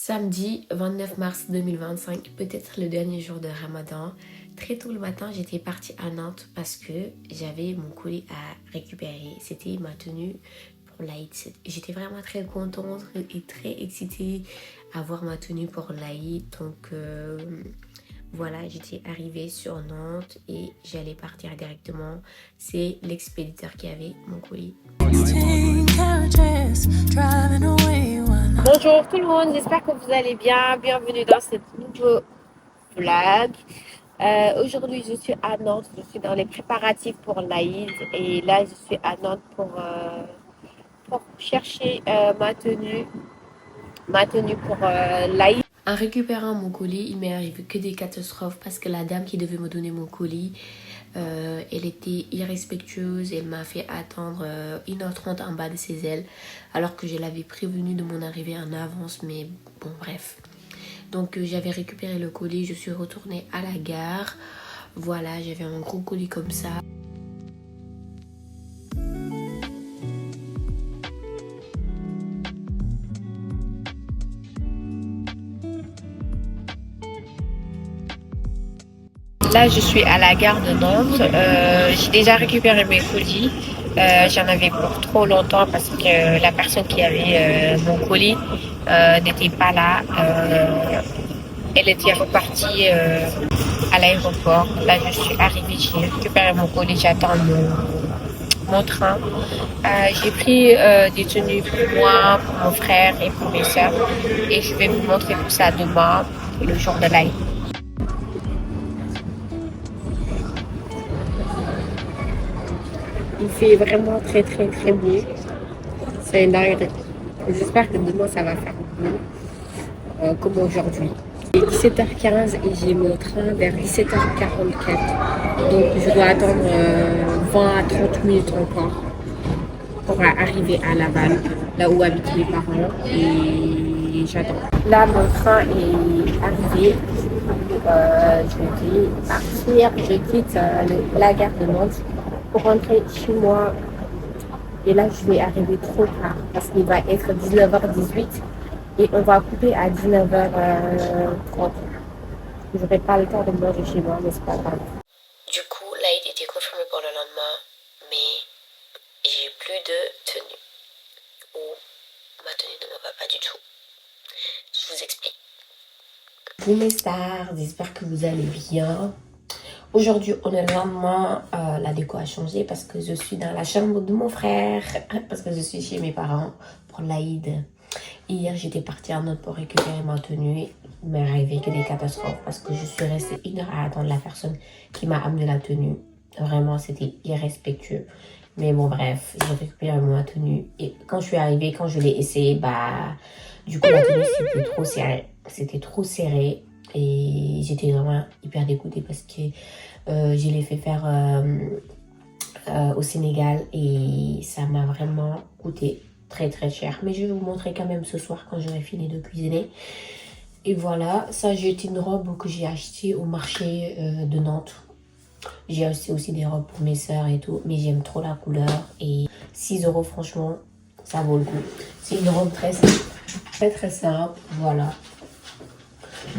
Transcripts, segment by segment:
Samedi 29 mars 2025, peut-être le dernier jour de Ramadan. Très tôt le matin, j'étais partie à Nantes parce que j'avais mon colis à récupérer. C'était ma tenue pour l'Aïd. J'étais vraiment très contente et très excitée à voir ma tenue pour l'Aïd. Donc voilà, j'étais arrivée sur Nantes et j'allais partir directement. C'est l'expéditeur qui avait mon colis. Bonjour tout le monde, j'espère que vous allez bien. Bienvenue dans cette nouveau vlog. Aujourd'hui, je suis à Nantes. Je suis dans les préparatifs pour l'Aïd. Et là, je suis à Nantes pour chercher ma tenue pour l'Aïd. En récupérant mon colis, il m'est arrivé que des catastrophes parce que la dame qui devait me donner mon colis, elle était irrespectueuse. Elle m'a fait attendre 1h30 en bas de ses ailes alors que je l'avais prévenue de mon arrivée en avance. Mais bon, bref. Donc j'avais récupéré le colis, je suis retournée à la gare. Voilà, j'avais un gros colis comme ça. Là, je suis à la gare de Nantes. J'ai déjà récupéré mes colis. J'en avais pour trop longtemps parce que la personne qui avait mon colis n'était pas là. Elle était repartie à l'aéroport. Là, je suis arrivée, j'ai récupéré mon colis, j'attends mon train. J'ai pris des tenues pour moi, pour mon frère et pour mes soeurs. Et je vais vous montrer tout ça demain, le jour de l'Aïd. Il fait vraiment très très très beau. C'est dingue. J'espère que demain ça va faire beau comme aujourd'hui. Il est 17h15 et j'ai mon train vers 17h44. Donc je dois attendre 20 à 30 minutes encore pour arriver à Laval, là où habitent mes parents. Et j'attends. Là mon train est arrivé. Je vais partir. Je quitte la gare de Nantes pour rentrer chez moi. Et là, je vais arriver trop tard parce qu'il va être 19h18 et on va couper à 19h30. Je n'aurai pas le temps de manger chez moi, mais c'est pas grave. Du coup, l'Aïd était confirmé pour le lendemain, mais j'ai plus de tenue. Ou ma tenue ne me va pas du tout. Je vous explique. Vous mes stars, j'espère que vous allez bien. Aujourd'hui, on est le lendemain, la déco a changé parce que je suis dans la chambre de mon frère, parce que je suis chez mes parents pour l'Aïd. Hier, j'étais partie en Nantes pour récupérer ma tenue. Il m'est arrivé que des catastrophes parce que je suis restée 1 heure à attendre la personne qui m'a amené la tenue. Vraiment, c'était irrespectueux. Mais bon, bref, j'ai récupéré ma tenue. Et quand je suis arrivée, quand je l'ai essayé, du coup, la tenue, c'était trop serré. C'était trop serré. Et j'étais vraiment hyper dégoûtée parce que je l'ai fait faire au Sénégal et ça m'a vraiment coûté très très cher. Mais je vais vous montrer quand même ce soir quand j'aurai fini de cuisiner. Et voilà, ça j'ai une robe que j'ai achetée au marché de Nantes. J'ai acheté aussi des robes pour mes soeurs et tout, mais j'aime trop la couleur et 6 € franchement, ça vaut le coup. C'est une robe très très simple, voilà.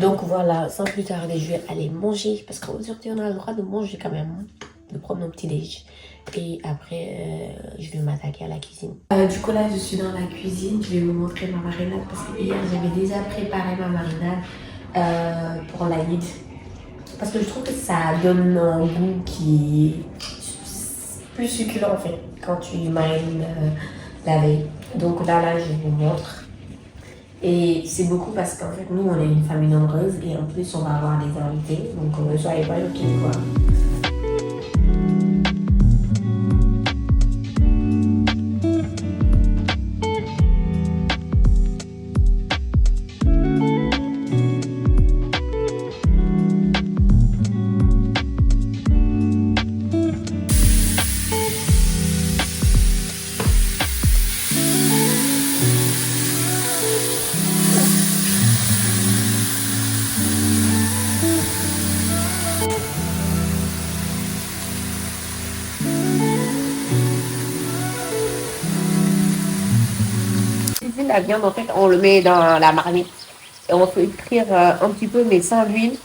Donc voilà, sans plus tarder, je vais aller manger parce qu'aujourd'hui on a le droit de manger quand même, de prendre nos petits déj. Et après, je vais m'attaquer à la cuisine. Du coup là, je suis dans la cuisine, je vais vous montrer ma marinade parce que hier j'avais déjà préparé ma marinade pour l'Aïd. Parce que je trouve que ça donne un goût qui est plus succulent en fait quand tu marines la veille. Donc là, je vous montre. Et c'est beaucoup parce qu'en fait, nous, on est une famille nombreuse et en plus, on va avoir des invités. Donc, ne soyez pas choqués, quoi. La viande, en fait, on le met dans la marmite. Et on fait frire un petit peu, mais sans l'huile.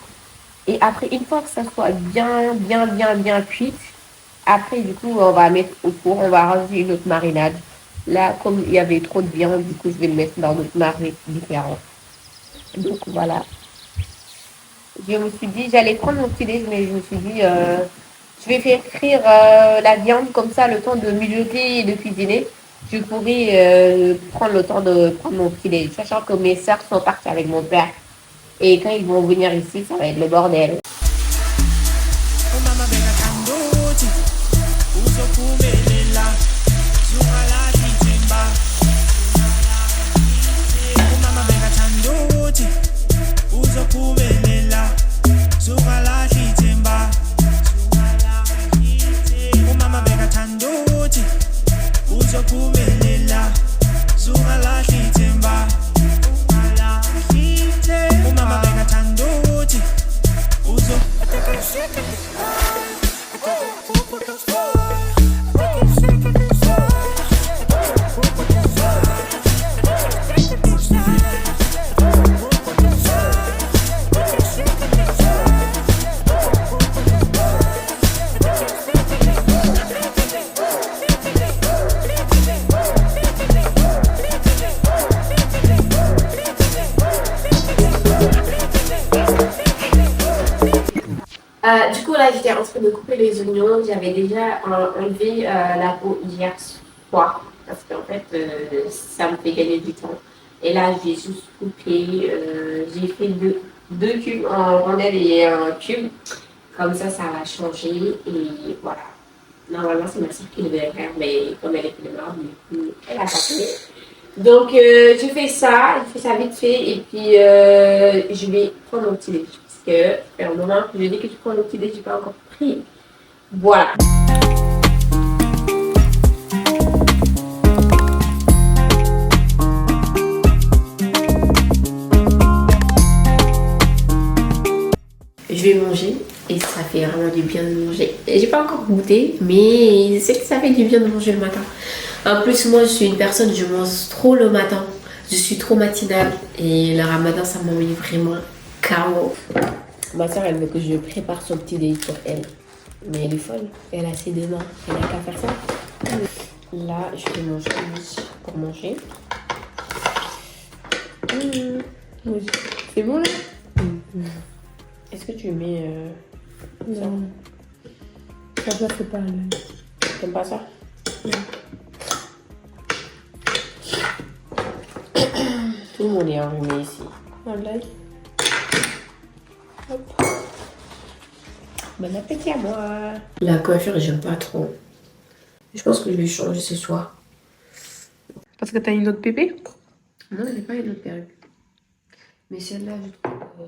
Et après, une fois que ça soit bien cuit, après, du coup, on va mettre au four, on va rajouter une autre marinade. Là, comme il y avait trop de viande, du coup, je vais le mettre dans notre marinade différente. Donc, voilà. Je me suis dit, j'allais prendre mon petit déj, mais je me suis dit, je vais faire frire la viande comme ça, le temps de mijoter et de cuisiner. Je pourrais prendre le temps de prendre mon petit déj, sachant que mes soeurs sont parties avec mon père. Et quand ils vont venir ici, ça va être le bordel. Du coup, là, j'étais en train de couper les oignons. J'avais déjà enlevé la peau hier soir parce qu'en fait, ça me fait gagner du temps. Et là, j'ai juste coupé. J'ai fait deux cubes en rondelle et un cube. Comme ça va changer. Et voilà. Normalement, c'est ma soeur qui devait faire, mais comme elle est plus du coup, elle a pas fait. Donc, je fais ça vite fait. Et puis, je vais prendre mon petit déj. Parce que, c'est un moment que je dis que je prends le petit déj, je n'ai pas encore pris. Voilà. Je vais manger et ça fait vraiment du bien de manger. J'ai pas encore goûté, mais c'est que ça fait du bien de manger le matin. En plus, moi, je suis une personne, je mange trop le matin. Je suis trop matinale et le ramadan, ça m'a mis vraiment KO. Ma soeur, elle veut que je prépare son petit déj pour elle. Mais elle est folle. Elle a ses deux mains. Elle n'a qu'à faire ça. Là, je vais manger pour manger. C'est bon là? Est-ce que tu mets ça? Non. Ça ne fait pas l'œil. T'aimes pas ça? Tout le monde est enrhumé ici. Voilà. Hop. Bon appétit à moi. La coiffure, j'aime pas trop. Je pense que je vais changer ce soir. Parce que t'as une autre pépé? Non, j'ai pas une autre perruque. Mais celle-là, je trouve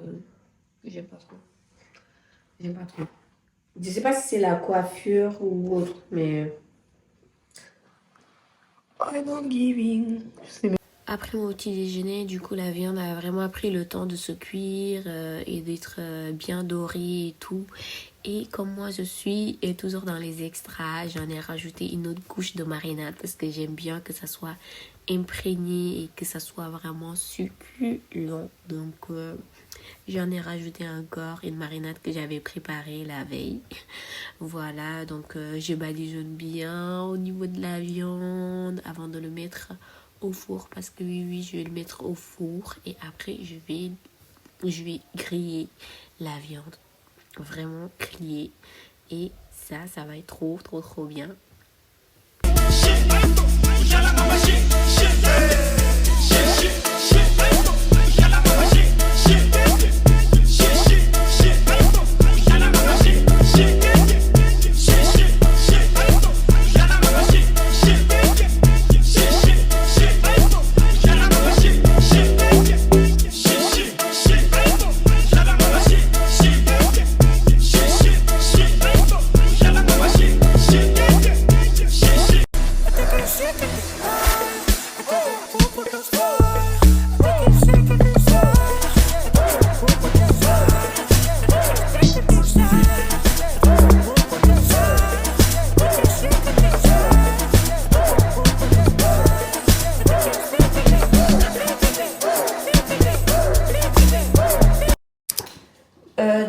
j'aime pas trop. J'aime pas trop. Je sais pas si c'est la coiffure ou autre, mais... I'm not giving. Après mon petit déjeuner, du coup, la viande a vraiment pris le temps de se cuire et d'être bien dorée et tout. Et comme moi, je suis toujours dans les extras, j'en ai rajouté une autre couche de marinade parce que j'aime bien que ça soit imprégné et que ça soit vraiment succulent. Donc, j'en ai rajouté encore une marinade que j'avais préparée la veille. Voilà, donc je badigeonne bien au niveau de la viande avant de le mettre au four parce que oui, je vais le mettre au four et après je vais griller la viande, vraiment griller, et ça va être trop bien.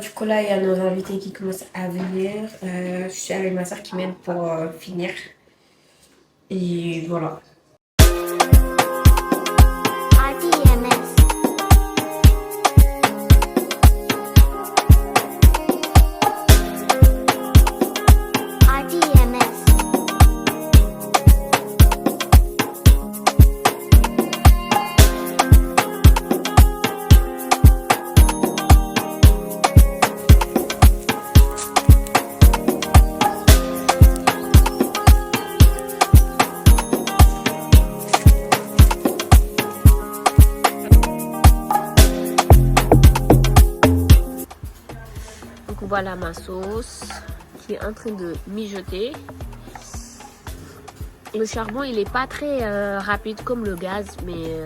Du coup, là, il y a nos invités qui commencent à venir. Je suis avec ma soeur qui m'aide pour finir. Et voilà. RDMS. RDMS. Donc voilà ma sauce qui est en train de mijoter. Le charbon il est pas très rapide comme le gaz, mais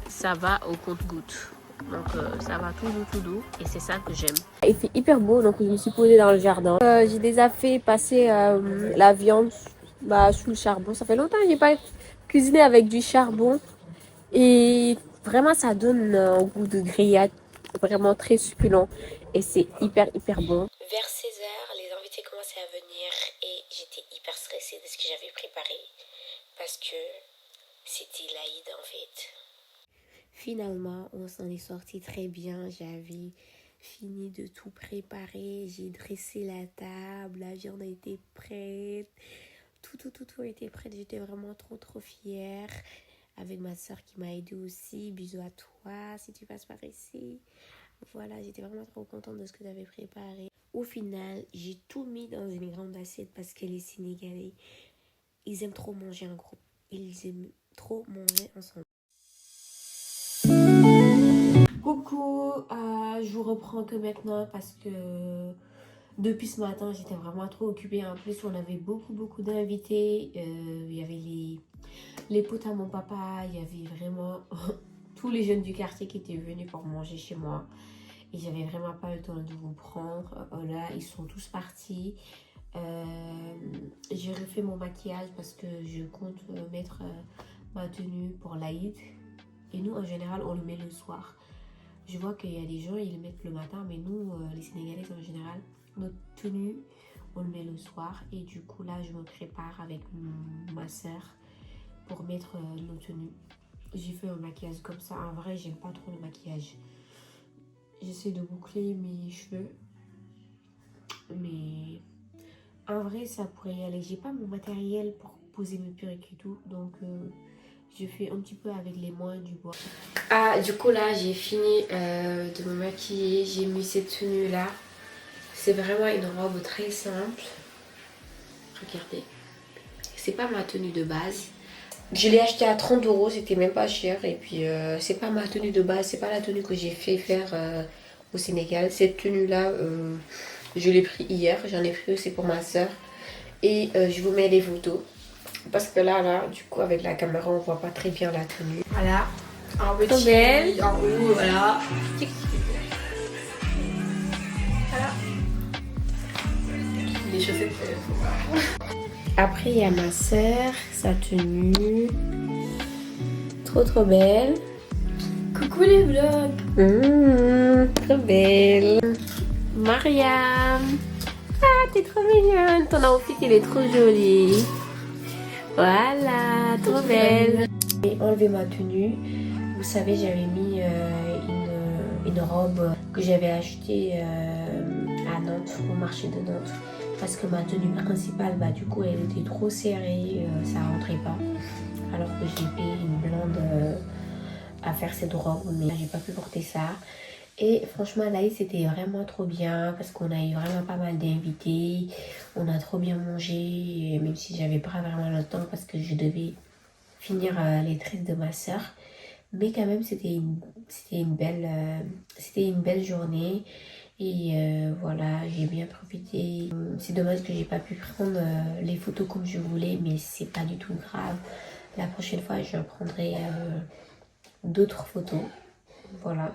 ça va au compte-gouttes. Donc ça va tout doux et c'est ça que j'aime. Il fait hyper beau donc je me suis posée dans le jardin. J'ai déjà fait passer la viande sous le charbon. Ça fait longtemps que j'ai pas cuisiné avec du charbon et vraiment ça donne un goût de grillade vraiment très succulent et c'est hyper bon. Vers 16h, les invités commençaient à venir et j'étais hyper stressée de ce que j'avais préparé parce que c'était l'Aïd en fait. Finalement, on s'en est sorti très bien. J'avais fini de tout préparer. J'ai dressé la table. La viande a été prête. Tout était prêt. J'étais vraiment trop fière. Avec ma soeur qui m'a aidée aussi. Bisous à toi si tu passes par ici. Voilà, j'étais vraiment trop contente de ce que tu avais préparé. Au final, j'ai tout mis dans une grande assiette parce que les Sénégalais, ils aiment trop manger en groupe. Ils aiment trop manger ensemble. Coucou, je vous reprends que maintenant parce que depuis ce matin j'étais vraiment trop occupée. En plus on avait beaucoup d'invités. Il y avait les potes à mon papa, il y avait vraiment tous les jeunes du quartier qui étaient venus pour manger chez moi. Et j'avais vraiment pas le temps de vous prendre. Là ils sont tous partis. J'ai refait mon maquillage parce que je compte mettre ma tenue pour l'Aïd. Et nous en général on le met le soir. Je vois qu'il y a des gens, ils le mettent le matin, mais nous, les Sénégalais en général, notre tenue, on le met le soir. Et du coup, là, je me prépare avec ma soeur pour mettre nos tenues. J'ai fait un maquillage comme ça. En vrai, j'aime pas trop le maquillage. J'essaie de boucler mes cheveux. Mais en vrai, ça pourrait y aller. J'ai pas mon matériel pour poser mes perruques et tout. Donc, je fais un petit peu avec les mains du bois. Du coup là j'ai fini de me maquiller. J'ai mis cette tenue là. C'est vraiment une robe très simple. Regardez. C'est pas ma tenue de base. Je l'ai acheté à 30 €, c'était même pas cher. Et puis c'est pas ma tenue de base. C'est pas la tenue que j'ai fait faire au Sénégal. Cette tenue là, je l'ai pris hier. J'en ai pris aussi pour ma soeur. Et je vous mets les photos. Parce que là, du coup, avec la caméra, on voit pas très bien la tenue. Voilà. En petit, belle. En haut, voilà. Voilà. Les chaussettes. Après, il y a ma soeur, sa tenue. Trop belle. Coucou les vlogs. Trop belle. Mariam. Ah, t'es trop mignonne. Ton outfit, il est trop joli. Voilà, trop belle. J'ai enlevé ma tenue. Vous savez, j'avais mis une robe que j'avais achetée à Nantes, au marché de Nantes. Parce que ma tenue principale, du coup, elle était trop serrée, ça rentrait pas. Alors que j'ai payé une blonde à faire cette robe, mais j'ai pas pu porter ça. Et franchement, là, c'était vraiment trop bien parce qu'on a eu vraiment pas mal d'invités. On a trop bien mangé, même si j'avais pas vraiment le temps parce que je devais finir les tresses de ma soeur. Mais quand même, c'était une belle journée. Et voilà, j'ai bien profité. C'est dommage que j'ai pas pu prendre les photos comme je voulais, mais c'est pas du tout grave. La prochaine fois, je prendrai d'autres photos. Voilà.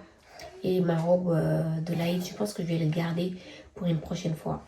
Et ma robe de l'Aïd, je pense que je vais le garder pour une prochaine fois.